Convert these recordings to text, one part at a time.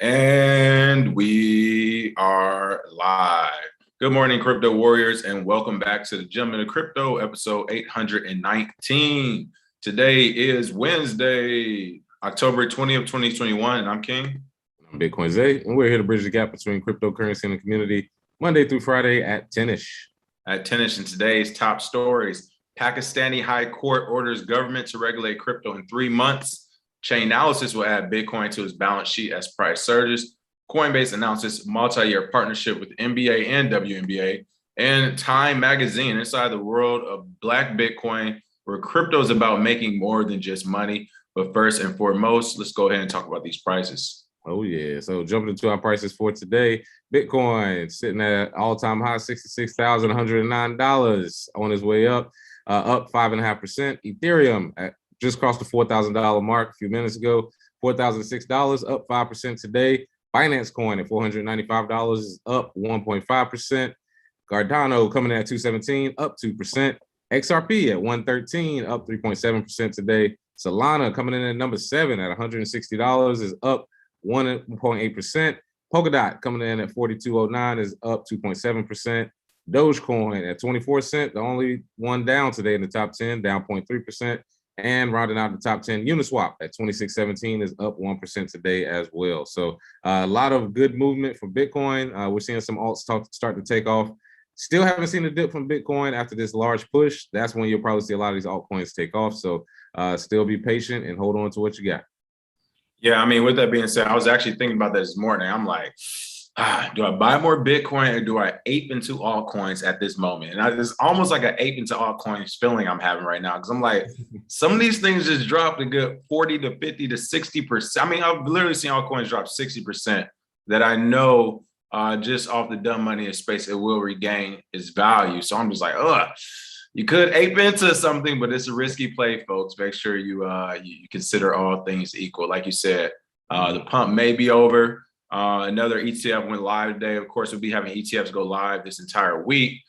And we are live. Good morning, crypto warriors, and welcome back to the Gentlemen of Crypto, episode 819. Today is Wednesday, October 20th, 2021, and I'm King. I'm BitcoinZay, and we're here to bridge the gap between cryptocurrency and the community Monday through Friday at 10-ish. At 10-ish, in today's top stories, Pakistani High Court orders government to regulate crypto in 3 months. Chainalysis will add Bitcoin to its balance sheet as price surges. Coinbase announces multi-year partnership with NBA and WNBA. And Time Magazine, inside the world of Black Bitcoin, where crypto is about making more than just money. But first and foremost, let's go ahead and talk about these prices. Oh, yeah. So jumping into our prices for today, Bitcoin sitting at all-time high, $66,109 on its way up 5.5%. Ethereum just crossed the $4,000 mark a few minutes ago, $4,006, up 5% today. Binance Coin at $495 is up 1.5%. Cardano coming in at $217, up 2%. XRP at $113, up 3.7% today. Solana coming in at number 7 at $160 is up 1.8%. Polkadot coming in at $42.09 is up 2.7%. Dogecoin at 24 cents, the only one down today in the top 10, down 0.3%. And rounding out the top 10, Uniswap at 26.17 is up 1% today as well. So a lot of good movement from Bitcoin. We're seeing some alts start to take off. Still haven't seen a dip from Bitcoin after this large push. That's when you'll probably see a lot of these altcoins take off. So still be patient and hold on to what you got. Yeah, I mean, with that being said, I was actually thinking about that this morning. I'm like, do I buy more Bitcoin or do I ape into altcoins at this moment? And it's almost like an ape into altcoins feeling I'm having right now, because I'm like, some of these things just dropped a good 40 to 50 to 60%. I mean, I've literally seen altcoins drop 60% that I know just off the dumb money space, it will regain its value. So I'm just like, you could ape into something, but it's a risky play, folks. Make sure you consider all things equal. Like you said, the pump may be over. Another ETF went live today. Of course, we'll be having ETFs go live this entire week.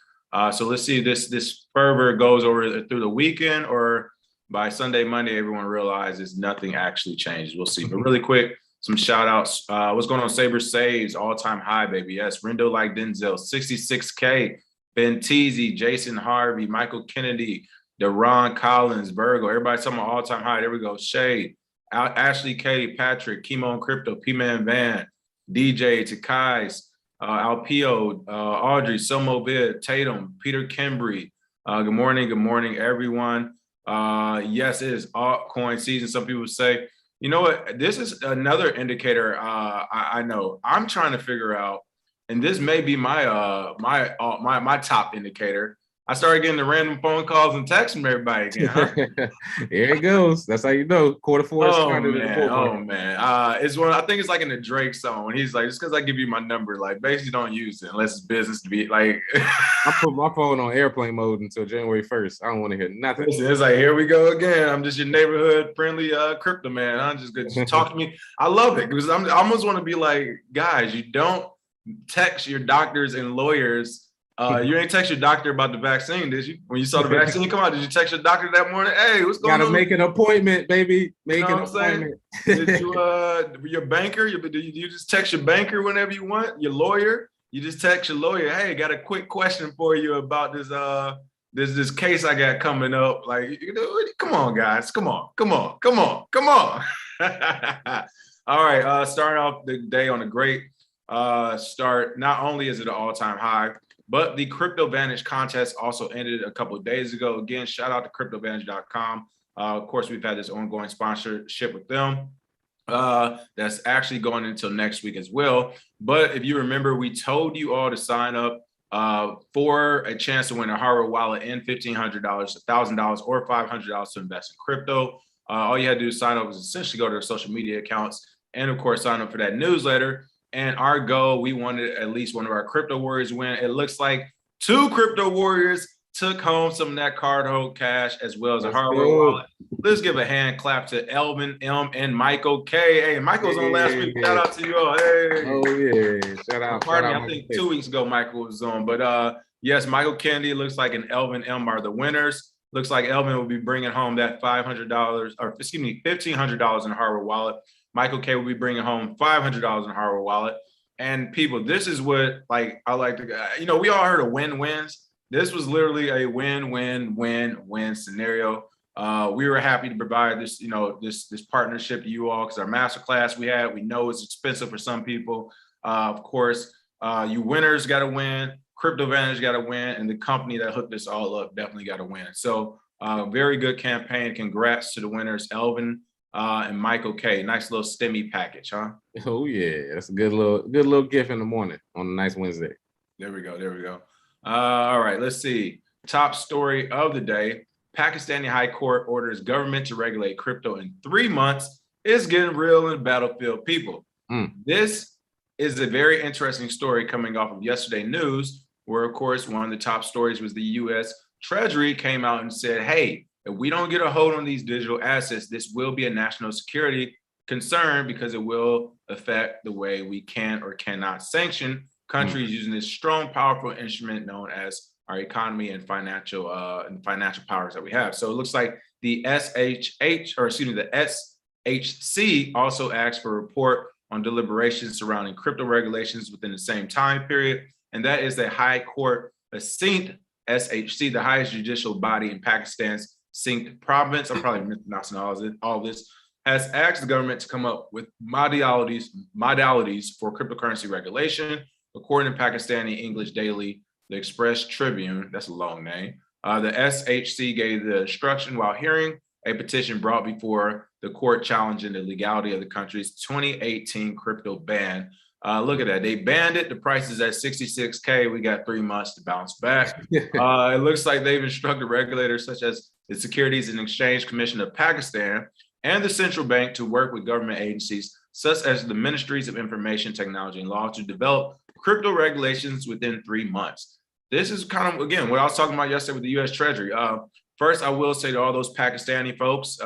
So let's see if this fervor goes over through the weekend, or by Sunday, Monday, everyone realizes nothing actually changes. We'll see. But really quick, some shout outs. What's going on? Saber Saves, all-time high, baby. Yes, Rendo Like Denzel, 66K. Ben Teasy, Jason Harvey, Michael Kennedy, Deron Collins, Virgo. Everybody talking about all-time high. There we go. Shade, Ashley K, Patrick, Chemo and Crypto, P-Man Van, DJ, Takai's, Alpio, Audrey, Somo Vid, Tatum, Peter Kimbry. Good morning, everyone. Yes, it is altcoin season. Some people say, you know what? This is another indicator. I know I'm trying to figure out, and this may be my top indicator. I started getting the random phone calls and texts from everybody again. Huh? Here it goes. That's how you know quarter four started. It's one. I think it's like in the Drake song when he's like, "Just because I give you my number, like basically don't use it unless it's business to be like." I put my phone on airplane mode until January 1st. I don't want to hear nothing. It's like, here we go again. I'm just your neighborhood friendly crypto man. I'm just good. Just talk to me. I love it because I almost want to be like, guys, you don't text your doctors and lawyers. You ain't text your doctor about the vaccine, did you? When you saw the vaccine come out, did you text your doctor that morning? Hey, what's going on? Gotta make an appointment, baby. Make an appointment. Did you, your banker, do you just text your banker whenever you want? Your lawyer? You just text your lawyer, hey, got a quick question for you about this case I got coming up. Like, come on, guys. Come on. All right, starting off the day on a great start. Not only is it an all-time high, but the Crypto Vantage contest also ended a couple of days ago. Again, shout out to CryptoVantage.com. Of course, we've had this ongoing sponsorship with them. That's actually going until next week as well. But if you remember, we told you all to sign up for a chance to win a hardware wallet and $1,500, $1,000, or $500 to invest in crypto. All you had to do to sign up was essentially go to their social media accounts and, of course, sign up for that newsletter. And our goal, we wanted at least one of our crypto warriors win. It looks like 2 crypto warriors took home some of that card hold cash as well as a hardware wallet. Let's give a hand clap to Elvin M and Michael K. Hey, Michael was on last week. Shout out to you all. Hey. Oh yeah, shout out. Pardon me, I think 2 weeks ago Michael was on. But yes, Michael Kennedy, looks like, and Elvin M are the winners. Looks like Elvin will be bringing home that $500, or excuse me, $1,500 in a hardware wallet. Michael K will be bringing home $500 in hardware wallet. And people, this is what like I like to, we all heard of win-wins. This was literally a win-win-win-win scenario. We were happy to provide this, this partnership to you all because our masterclass we know it's expensive for some people. Of course, you winners got to win, Crypto Vantage got to win, and the company that hooked us all up definitely got to win. So very good campaign. Congrats to the winners, Elvin and Michael K. Nice little STEMI package, huh? Oh yeah, that's a good little gift in the morning on a nice Wednesday. There we go. All right, let's see. Top story of the day. Pakistani High Court orders government to regulate crypto in 3 months. It's getting real in the battlefield, people. This is a very interesting story coming off of yesterday news, where, of course, one of the top stories was the U.S. Treasury came out and said, hey, if we don't get a hold on these digital assets, this will be a national security concern because it will affect the way we can or cannot sanction countries using this strong, powerful instrument known as our economy and financial powers that we have. So it looks like the SHC also asked for a report on deliberations surrounding crypto regulations within the same time period. And that is the High Court Sindh SHC, the highest judicial body in Pakistan's Sindh province. I'm probably mispronouncing all this, has asked the government to come up with modalities for cryptocurrency regulation. According to Pakistani English daily, the Express Tribune, that's a long name, the SHC gave the instruction while hearing a petition brought before the court challenging the legality of the country's 2018 crypto ban. Look at that. They banned it. The price is at 66K. We got 3 months to bounce back. It looks like they've instructed regulators such as the Securities and Exchange Commission of Pakistan and the central bank to work with government agencies such as the Ministries of Information Technology and Law to develop crypto regulations within 3 months. This is kind of, again, what I was talking about yesterday with the U.S. Treasury. First, I will say to all those Pakistani folks,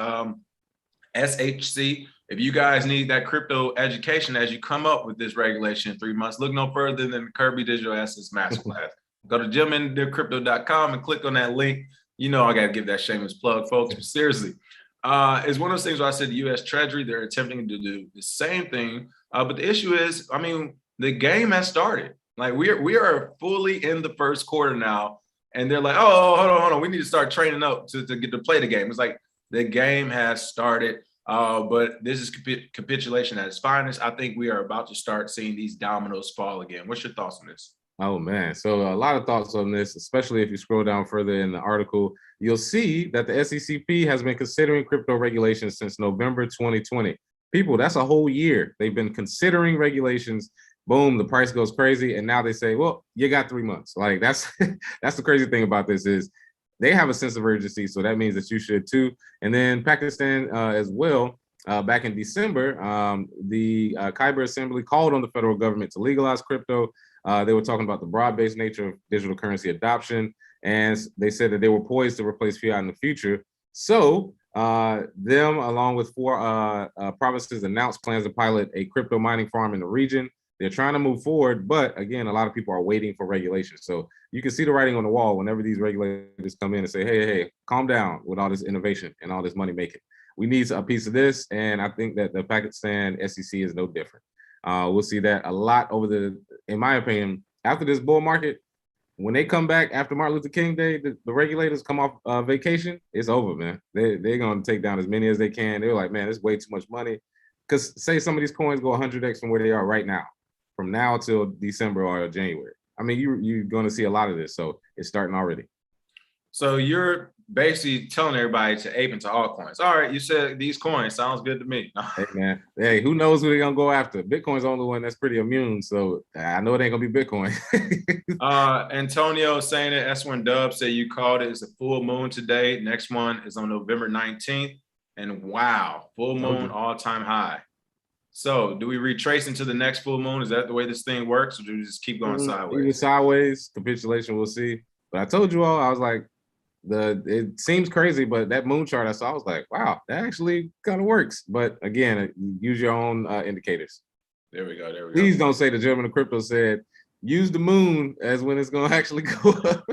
SHC, if you guys need that crypto education as you come up with this regulation in 3 months, look no further than the KRBE Digital Assets Masterclass. Go to jimintherecrypto.com and click on that link. I got to give that shameless plug, folks, but seriously. It's one of those things where I said the U.S. Treasury, they're attempting to do the same thing. But the issue is, the game has started. Like we are fully in the first quarter now. And they're like, oh, hold on. We need to start training up to get to play the game. It's like the game has started. But this is capitulation at its finest. I think we are about to start seeing these dominoes fall again. What's your thoughts on this? Oh, man. So a lot of thoughts on this, especially if you scroll down further in the article, you'll see that the SECP has been considering crypto regulations since November 2020. People, that's a whole year. They've been considering regulations. Boom, the price goes crazy. And now they say, well, you got 3 months. Like that's the crazy thing about this is they have a sense of urgency. So that means that you should too. And then Pakistan as well, back in December, the Khyber Assembly called on the federal government to legalize crypto. They were talking about the broad-based nature of digital currency adoption. And they said that they were poised to replace fiat in the future. So them, along with 4 provinces, announced plans to pilot a crypto mining farm in the region. They're trying to move forward, but again, a lot of people are waiting for regulation. So you can see the writing on the wall whenever these regulators come in and say, hey, calm down with all this innovation and all this money making. We need a piece of this. And I think that the Pakistan SEC is no different. We'll see that a lot in my opinion, after this bull market, when they come back after Martin Luther King Day, the regulators come off vacation, it's over, man. They're going to take down as many as they can. They're like, man, it's way too much money. Because say some of these coins go 100x from where they are right now, from now till December or January. You're going to see a lot of this. So it's starting already. So you're basically telling everybody to ape into altcoins. All right, you said these coins. Sounds good to me. Hey, man. Hey, who knows who they're going to go after? Bitcoin's the only one that's pretty immune. So I know it ain't going to be Bitcoin. Antonio saying it. S1 Dub said you called it. It's a full moon today. Next one is on November 19th. And wow, full moon, all-time high. So do we retrace into the next full moon? Is that the way this thing works? Or do we just keep going sideways? Even sideways, capitulation, we'll see. But I told you all, I was like, it seems crazy, but that moon chart I saw, I was like, wow, that actually kind of works. But again, use your own indicators. There we go. Please don't say the gentleman of crypto said, use the moon as when it's going to actually go up.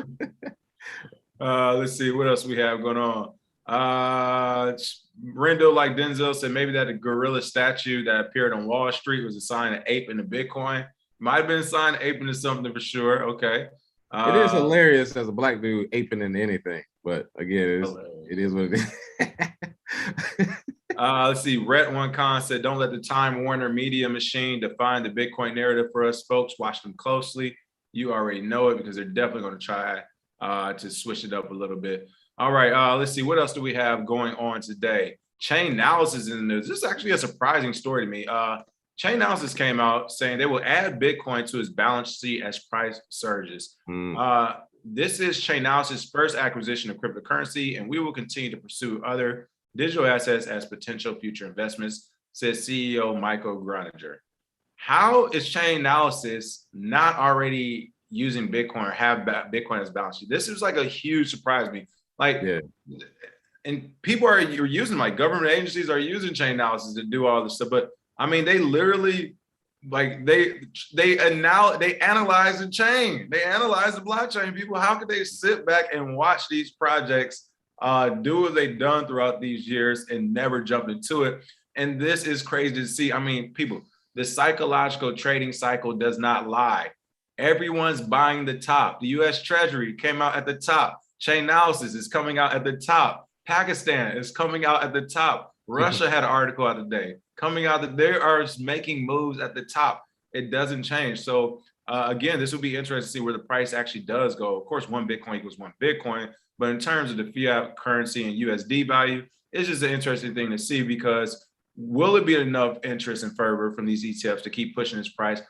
Let's see what else we have going on. Rendo like Denzel said maybe that a gorilla statue that appeared on Wall Street was a sign of ape into Bitcoin. Might have been a sign of ape into something for sure. Okay. It is hilarious as a black dude aping into anything, but again, it is what it is. Let's see. Rhett One Con said, "Don't let the Time Warner media machine define the Bitcoin narrative for us folks. Watch them closely. You already know it because they're definitely going to try to switch it up a little bit." All right. Let's see. What else do we have going on today? Chainalysis in the news. This is actually a surprising story to me. Chainalysis came out saying they will add Bitcoin to its balance sheet as price surges. This is Chainalysis' first acquisition of cryptocurrency, and we will continue to pursue other digital assets as potential future investments, says CEO Michael Groninger. How is Chainalysis not already using Bitcoin or have Bitcoin as balance sheet? This is like a huge surprise to me. Like, and people are using, like government agencies are using Chainalysis to do all this stuff, but I mean, they literally, like, they analyze the chain, they analyze the blockchain. People, how could they sit back and watch these projects do what they've done throughout these years and never jump into it? And this is crazy to see. I mean, people, the psychological trading cycle does not lie. Everyone's buying the top. The US Treasury came out at the top. Chainalysis is coming out at the top. Pakistan is coming out at the top. Russia had an article out today coming out that they are making moves at the top. It doesn't change. So again, this will be interesting to see where the price actually does go. Of course, one Bitcoin equals one Bitcoin, but in terms of the fiat currency and USD value, it's just an interesting thing to see, because will it be enough interest and fervor from these ETFs to keep pushing this price?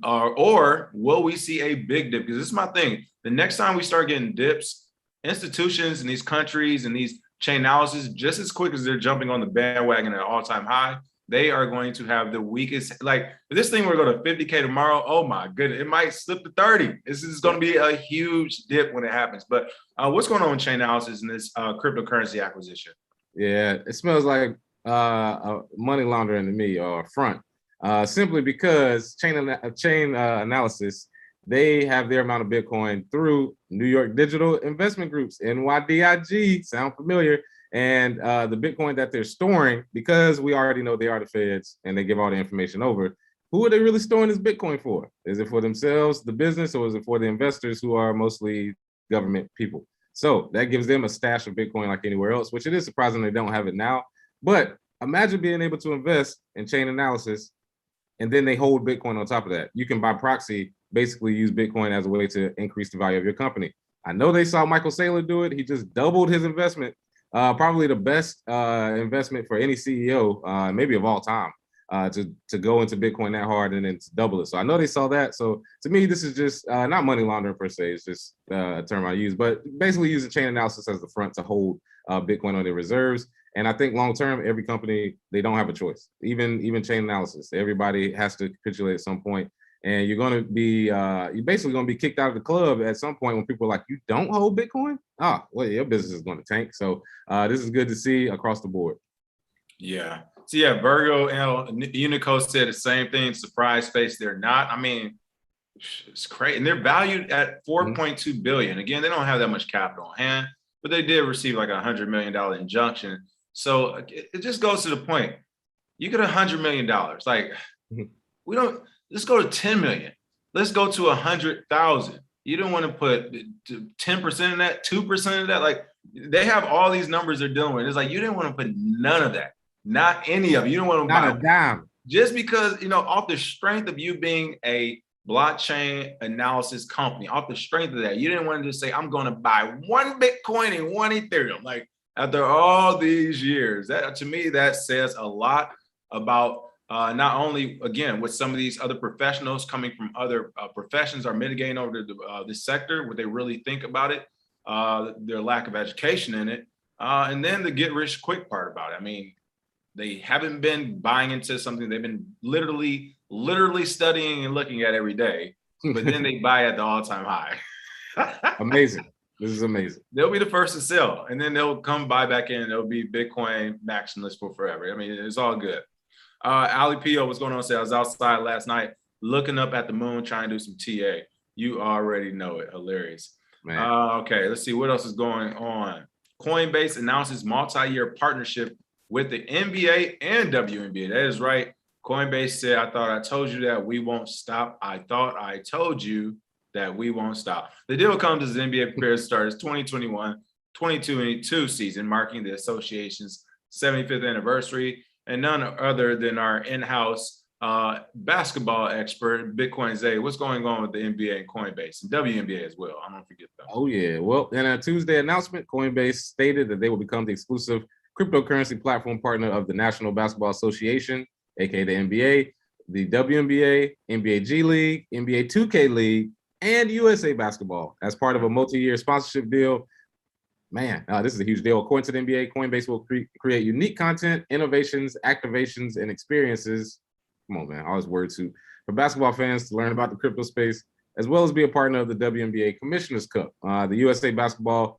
Or will we see a big dip? Because this is my thing. The next time we start getting dips, institutions in these countries and these Chainalysis, just as quick as they're jumping on the bandwagon at an all-time high, they are going to have the weakest. Like, if this thing were to go to 50K tomorrow, oh my goodness, it might slip to 30. This is going to be a huge dip when it happens. But what's going on with Chainalysis in this cryptocurrency acquisition? Yeah, it smells like money laundering to me, or front. Simply because Chainalysis, they have their amount of Bitcoin through New York Digital Investment Groups, NYDIG, sound familiar? And the Bitcoin that they're storing, because we already know they are the feds and they give all the information over, who are they really storing this Bitcoin for? Is it for themselves, the business, or is it for the investors who are mostly government people? So that gives them a stash of Bitcoin like anywhere else, which it is surprising they don't have it now. But imagine being able to invest in Chainalysis, and then they hold Bitcoin on top of that. You can, by proxy, basically use Bitcoin as a way to increase the value of your company. I know they saw Michael Saylor do it. He just doubled his investment. Probably the best investment for any CEO, maybe of all time, to go into Bitcoin that hard and then to double it. So I know they saw that. So to me, this is just not money laundering per se. It's just a term I use, but basically using Chainalysis as the front to hold Bitcoin on their reserves. And I think long term, every company, they don't have a choice. Even Chainalysis, everybody has to capitulate at some point. And you're going to be, you're basically going to be kicked out of the club at some point when people are like, you don't hold Bitcoin? Well, your business is going to tank. So this is good to see across the board. Yeah. So yeah, Virgo and Unico said the same thing. Surprise face, they're not. I mean, it's crazy. And they're valued at 4.2 billion. Again, they don't have that much capital on hand, but they did receive like $100 million injunction. So it just goes to the point. You get $100 million. Like, we don't. Let's go to 10 million. Let's go to 100,000. You don't want to put 10% of that, 2% of that. Like, they have all these numbers they're dealing with. It's like, you didn't want to put none of that, not any of it. You don't want to buy a dime. Just because, off the strength of you being a blockchain analysis company, off the strength of that, you didn't want to just say, I'm going to buy one Bitcoin and one Ethereum. Like, after all these years, that, to me, that says a lot about not only, again, what some of these other professionals coming from other professions are mitigating over this sector, what they really think about it, their lack of education in it, and then the get rich quick part about it. I mean, they haven't been buying into something they've been literally studying and looking at every day, but then they buy at the all-time high. Amazing. This is amazing. They'll be the first to sell, and then they'll come buy back in. They'll be Bitcoin maximalist for forever. I mean, it's all good. Ali P.O., what's going on? Say, I was outside last night looking up at the moon, trying to do some TA. You already know it. Hilarious. Okay, let's see what else is going on. Coinbase announces multi-year partnership with the NBA and WNBA. That is right. Coinbase said, I thought I told you that we won't stop. I thought I told you that we won't stop. The deal comes as the NBA prepares to start its 2021-2022 season, marking the association's 75th anniversary, and none other than our in-house basketball expert, BitcoinZay. What's going on with the NBA and Coinbase and WNBA as well? I don't forget that. Oh yeah. Well, in a Tuesday announcement, Coinbase stated that they will become the exclusive cryptocurrency platform partner of the National Basketball Association, aka the NBA, the WNBA, NBA G League, NBA 2K League, and USA Basketball as part of a multi-year sponsorship deal. Man, this is a huge deal. According to the NBA, Coinbase will create unique content, innovations, activations, and experiences. Come on, man, always word soup for basketball fans to learn about the crypto space, as well as be a partner of the WNBA Commissioner's Cup, the USA Basketball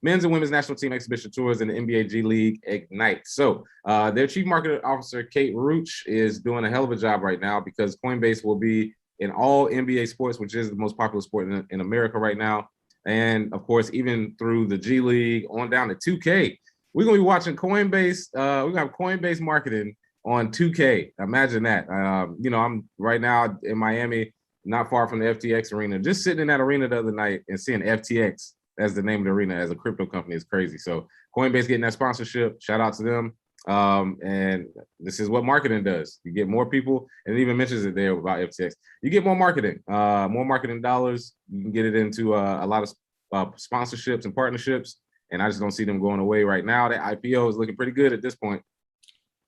Men's and Women's National Team Exhibition Tours, and the NBA G League Ignite. So their Chief Marketing Officer, Kate Roach, is doing a hell of a job right now because Coinbase will be in all NBA sports, which is the most popular sport in America right now. And of course, even through the G League on down to 2K, we're gonna be watching Coinbase. We're gonna have Coinbase marketing on 2K. Imagine that. You know, I'm right now in Miami, not far from the FTX arena, just sitting in that arena the other night and seeing FTX as the name of the arena as a crypto company is crazy. So Coinbase getting that sponsorship, shout out to them. And this is what marketing does. You get more people, and it even mentions it there about FTX. You get more marketing dollars. You can get it into a lot of sponsorships and partnerships. And I just don't see them going away right now. The IPO is looking pretty good at this point.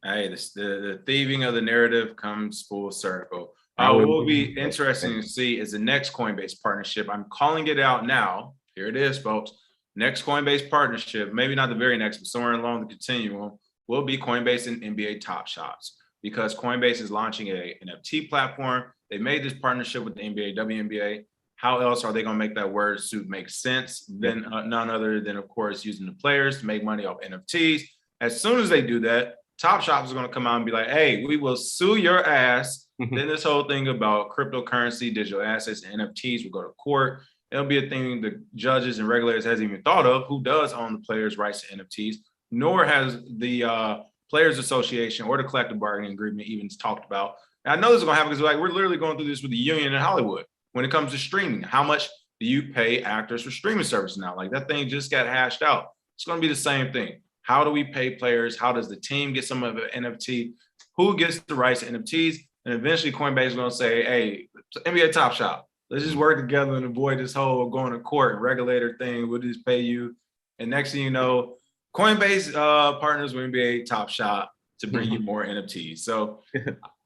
Hey, the thieving of the narrative comes full circle. What will be interesting to see is the next Coinbase partnership. I'm calling it out now. Here it is, folks. Next Coinbase partnership, maybe not the very next, but somewhere along the continuum, will be Coinbase and NBA Top Shots, because Coinbase is launching an NFT platform. They made this partnership with the NBA, WNBA. How else are they going to make that word suit make sense than none other than, of course, using the players to make money off NFTs? As soon as they do that, Top Shops is going to come out and be like, hey, we will sue your ass. Then this whole thing about cryptocurrency, digital assets, and NFTs will go to court. It'll be a thing the judges and regulators hasn't even thought of. Who does own the players' rights to NFTs? Nor has the Players Association or the collective bargaining agreement even talked about. And I know this is going to happen because we're literally going through this with the union in Hollywood when it comes to streaming. How much do you pay actors for streaming service now? Like, that thing just got hashed out. It's going to be the same thing. How do we pay players? How does the team get some of an NFT? Who gets the rights to NFTs? And eventually Coinbase is going to say, hey, NBA Top Shot, let's just work together and avoid this whole going to court and regulator thing. We'll just pay you. And next thing you know, Coinbase partners with NBA Top Shot to bring you more NFTs. So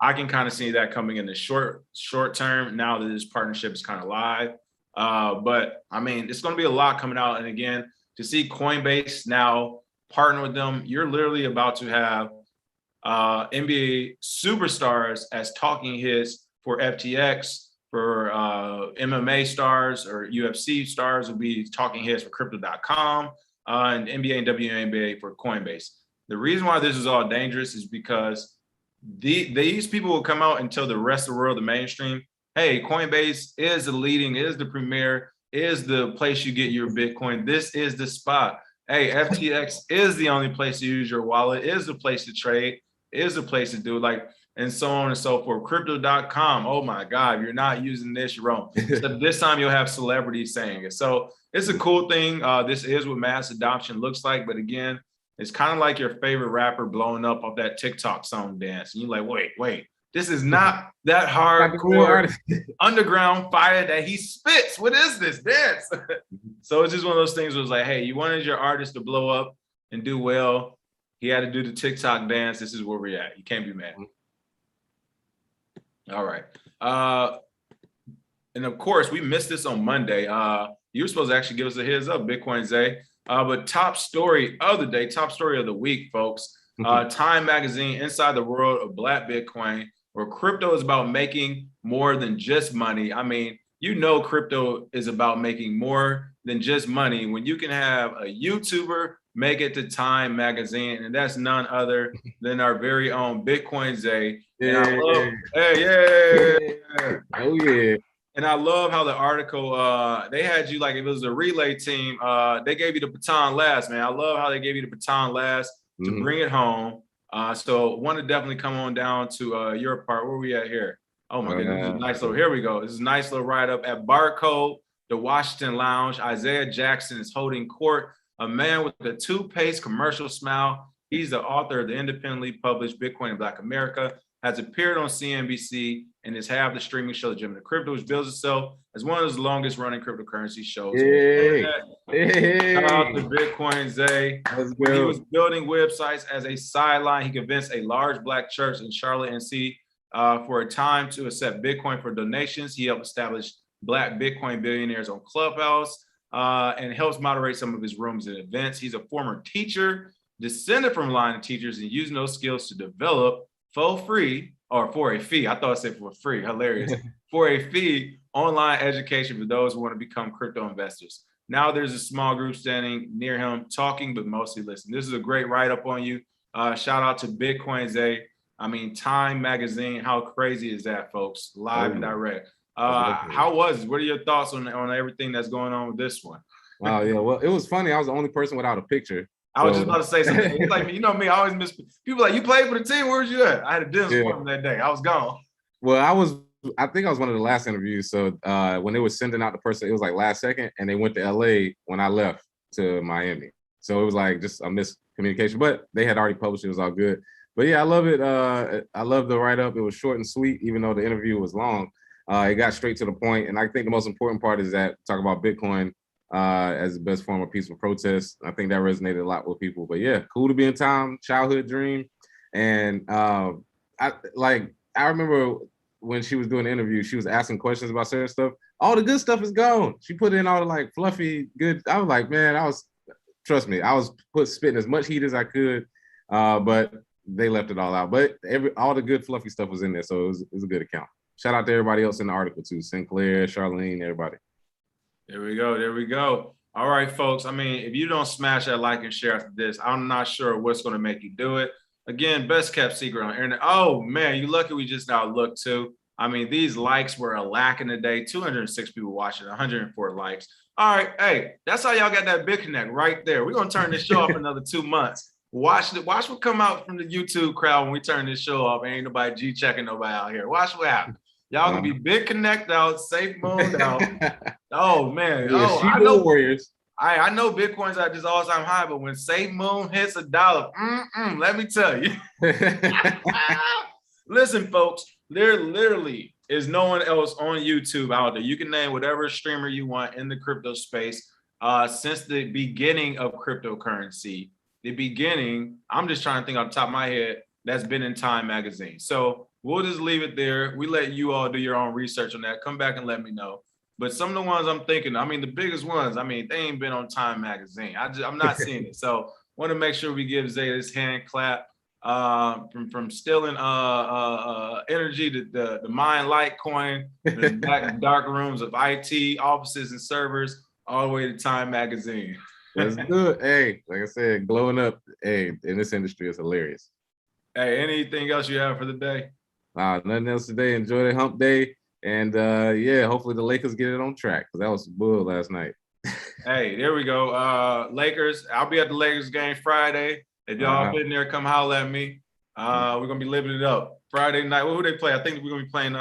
I can kind of see that coming in the short term now that this partnership is kind of live. But I mean, it's going to be a lot coming out. And again, to see Coinbase now partner with them, you're literally about to have NBA superstars as talking heads for FTX, for MMA stars or UFC stars will be talking heads for crypto.com, and NBA and WNBA for Coinbase. The reason why this is all dangerous is because these people will come out and tell the rest of the world, the mainstream, hey, Coinbase is the leading, is the premier, is the place you get your Bitcoin. This is the spot. Hey, FTX is the only place to use your wallet, is the place to trade, is the place to do it, like, and so on and so forth. Crypto.com, oh my God, if you're not using this, you're wrong. So this time you'll have celebrities saying it. So it's a cool thing. This is what mass adoption looks like. But again, it's kind of like your favorite rapper blowing up off that TikTok song dance. And you're like, wait, this is not that hardcore underground fire that he spits. What is this dance? So it's just one of those things where it's like, hey, you wanted your artist to blow up and do well. He had to do the TikTok dance. This is where we're at. You can't be mad. All right. And of course, we missed this on Monday. You were supposed to actually give us a heads up, BitcoinZay. But top story of the day, top story of the week, folks. Time Magazine, Inside the World of Black Bitcoin, where crypto is about making more than just money. I mean, you know, crypto is about making more than just money. When you can have a YouTuber make it to Time Magazine, and that's none other than our very own BitcoinZay. Yeah. Hey, yeah. Oh yeah. And I love how the article, they had you like, if it was a relay team, they gave you the baton last, man. I love how they gave you the baton last to bring it home. So want to definitely come on down to your part. Where we at here? Oh my goodness, this is a nice little, here we go. This is a nice little write up at Barcode, the Washington Lounge. Isaiah Jackson is holding court, a man with a two-paced commercial smile. He's the author of the independently published Bitcoin in Black America, has appeared on CNBC, and is half the streaming show, The Gem of the Crypto, which bills itself as one of the longest running cryptocurrency shows. Hey. Shout out to BitcoinZay. When he was building websites as a sideline, he convinced a large Black church in Charlotte, NC, for a time to accept Bitcoin for donations. He helped establish Black Bitcoin billionaires on Clubhouse, and helps moderate some of his rooms and events. He's a former teacher, descended from line of teachers, and using those skills to develop for free, or for a fee. I thought I said for free, hilarious. For a fee, online education for those who want to become crypto investors. Now there's a small group standing near him talking, but mostly listening. This is a great write-up on you. Shout out to BitcoinZay. I mean, Time Magazine, how crazy is that, folks? Live and direct. How was it? What are your thoughts on everything that's going on with this one? Oh, yeah, well, it was funny. I was the only person without a picture. I was just about to say something. It's like, you know me, I always miss people. Like, you played for the team, where was you at? I had a dinner for them that day. I was gone. Well, I think I was one of the last interviews. So when they were sending out the person, it was like last second, and they went to LA when I left to Miami. So it was like just a miscommunication, but they had already published it. It was all good. But yeah, I love it. I love the write-up. It was short and sweet, even though the interview was long. It got straight to the point. And I think the most important part is that talk about Bitcoin as the best form of peaceful protest. I think that resonated a lot with people. But yeah, cool to be in time, childhood dream. And I remember when she was doing the interview, she was asking questions about certain stuff. All the good stuff is gone. She put in all the like fluffy good. I was like, man, trust me, I was spitting as much heat as I could, but they left it all out. But all the good fluffy stuff was in there, so it was a good account. Shout out to everybody else in the article too, Sinclair, Charlene, everybody. There we go. There we go. All right, folks. I mean, if you don't smash that like and share after this, I'm not sure what's going to make you do it. Again, best kept secret on internet. Oh man, you lucky we just now looked too. I mean, these likes were a lack in the day. 206 people watching, 104 likes. All right, hey, that's how y'all got that big connect right there. We're gonna turn this show off another 2 months. Watch what come out from the YouTube crowd when we turn this show off. Ain't nobody G checking nobody out here. Watch what happens. Y'all gonna be big connect out, safe moon out. Oh man, yeah, I know Warriors. I know Bitcoin's at this all-time high, but when Safe Moon hits $1, let me tell you. Listen, folks, there literally is no one else on YouTube out there. You can name whatever streamer you want in the crypto space since the beginning of cryptocurrency. The beginning, I'm just trying to think off the top of my head, that's been in Time Magazine. So we'll just leave it there. We let you all do your own research on that. Come back and let me know. But some of the ones I'm thinking, I mean, the biggest ones, I mean, they ain't been on Time Magazine. I'm not seeing it. So want to make sure we give Zay this hand clap from stealing energy to the mine Litecoin, the black dark rooms of IT, offices and servers, all the way to Time Magazine. That's good. Hey, like I said, glowing up, hey, in this industry is hilarious. Hey, anything else you have for the day? Nothing else today. Enjoy the hump day. And yeah, hopefully the Lakers get it on track because that was bull last night. Hey, there we go. Lakers. I'll be at the Lakers game Friday. If y'all been there, come holler at me. We're gonna be living it up. Friday night. Who they play? I think we're gonna be playing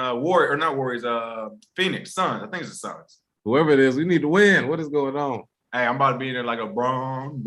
Phoenix Suns. I think it's the Suns. Whoever it is, we need to win. What is going on? Hey, I'm about to be there like a Bron.